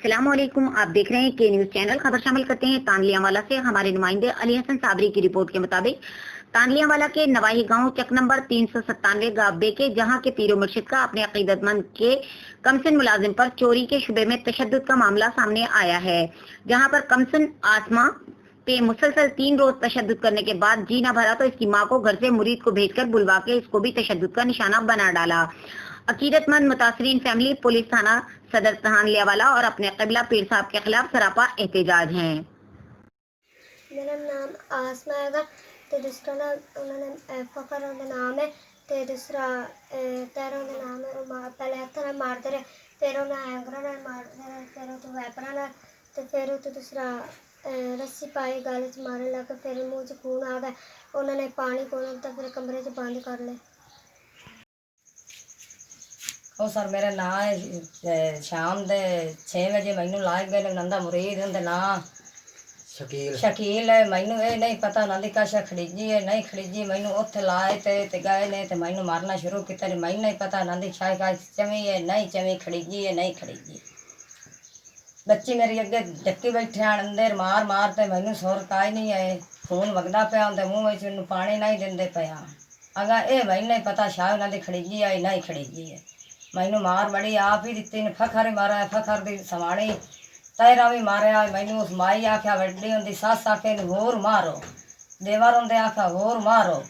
अस्सलाम वालेकुम। आप देख रहे हैं के न्यूज चैनल। खबर शामिल करते हैं तानलियावाला से। हमारे नुमाइंदे अली हसन साबरी की रिपोर्ट के मुताबिक तानलियावाला के नवाही गांव चक नंबर 397 गांव बेके, जहां के पीरो मुर्शिद का अपने अकीदतमंद के कमसन मुलाजिम पर चोरी के शुबे में तशद्दुद का मामला सामने आया है, जहां पर कमसन आसमा पे मुसलसल 3 रोज तशद्दुद करने के बाद जी ना भरा तो इसकी मां को घर से मुरीद को भेजकर बुलवा के इसको भी तशद्दुद का निशाना बना डाला। अकीदतमंद मुतासरीन फैमिली पुलिस थाना सदर तानलियावाला और अपने क़िबला पीर साहब के खिलाफ सरापा एहतजाज हैं। मेरा नाम आसमा है तो दूसरा ना उन्होंने फखर नाम है तो दूसरा तेरा नाम है। पहले हत्था मारते रहे, फिर उन्हें एंगरा मारते रहे, फिर तो वैपरा ना, तो फिर तो दूसरा रस्सी पाई गल च मारन लग, फिर मुँह च खून आ गया, उन्होंने पानी को फिर कमरे च बंद कर ले। ਉਹ ਸਰ ਮੇਰਾ ਨਾਂ ਹੈ ਸ਼ਾਮ ਦੇ 6 ਵਜੇ ਮੈਨੂੰ ਲਾਇਕ ਗਏ ਨੰਦਾ ਮੁਰੀਦ ਹੁੰਦੇ ਨਾਂ ਸ਼ਕੀਲ ਹੈ। ਮੈਨੂੰ ਇਹ ਨਹੀਂ ਪਤਾ ਉਹਨਾਂ ਦੀ ਕਾਸ਼ਾ ਖੜੀਜੀ ਹੈ ਨਹੀਂ ਖੜੀਜੀ, ਮੈਨੂੰ ਉੱਥੇ ਲਾਏ ਤੇ ਗਏ ਨੇ ਤੇ ਮੈਨੂੰ ਮਾਰਨਾ ਸ਼ੁਰੂ ਕੀਤਾ। ਮੈਨੂੰ ਨਹੀਂ ਪਤਾ ਉਹਨਾਂ ਦੀ ਸ਼ਾਇਦ ਚਵੀ ਹੈ ਨਹੀਂ ਚਵੀ ਖੜੀਜੀ ਹੈ ਨਹੀਂ ਖੜੀਜੀ। ਬੱਚੀ ਮੇਰੀ ਅੱਗੇ ਡੱਕੀ ਬੈਠੇ ਆਣ ਅੰਦਰ ਮਾਰ ਮਾਰ ਤੇ ਮੈਨੂੰ ਸੁਰ ਕਾਈ ਨਹੀਂ ਆਏ, ਖੂਨ ਵਗਦਾ ਪਿਆ ਹੁੰਦੇ ਮੂੰਹ ਵਿੱਚ, ਮੈਨੂੰ ਪਾਣੀ ਨਹੀਂ ਦਿੰਦੇ ਪਿਆ। ਅਗਾ ਇਹ ਮੈਨੂੰ ਨਹੀਂ ਪਤਾ ਸ਼ਾਇਦ ਉਹਨਾਂ ਦੀ ਖੜੀਜੀ ਹੈ ਨਹੀਂ ਖੜੀਜੀ ਹੈ। ਮੈਨੂੰ ਮਾਰ ਬੜੀ ਆਪ ਹੀ ਦਿੱਤੀ ਨੇ, ਫਖਰ ਮਾਰਿਆ, ਫਖਰ ਦੀ ਸਵਾਣੀ ਤੈਰਾ ਵੀ ਮਾਰਿਆ। ਮੈਨੂੰ ਉਸ ਮਾਈ ਆਖਿਆ ਵੱਡੀ ਹੁੰਦੀ ਸੱਸ ਆਖੇ ਨੂੰ ਹੋਰ ਮਾਰੋ, ਦੇਵਰ ਹੁੰਦੇ ਆਖਿਆ ਹੋਰ ਮਾਰੋ।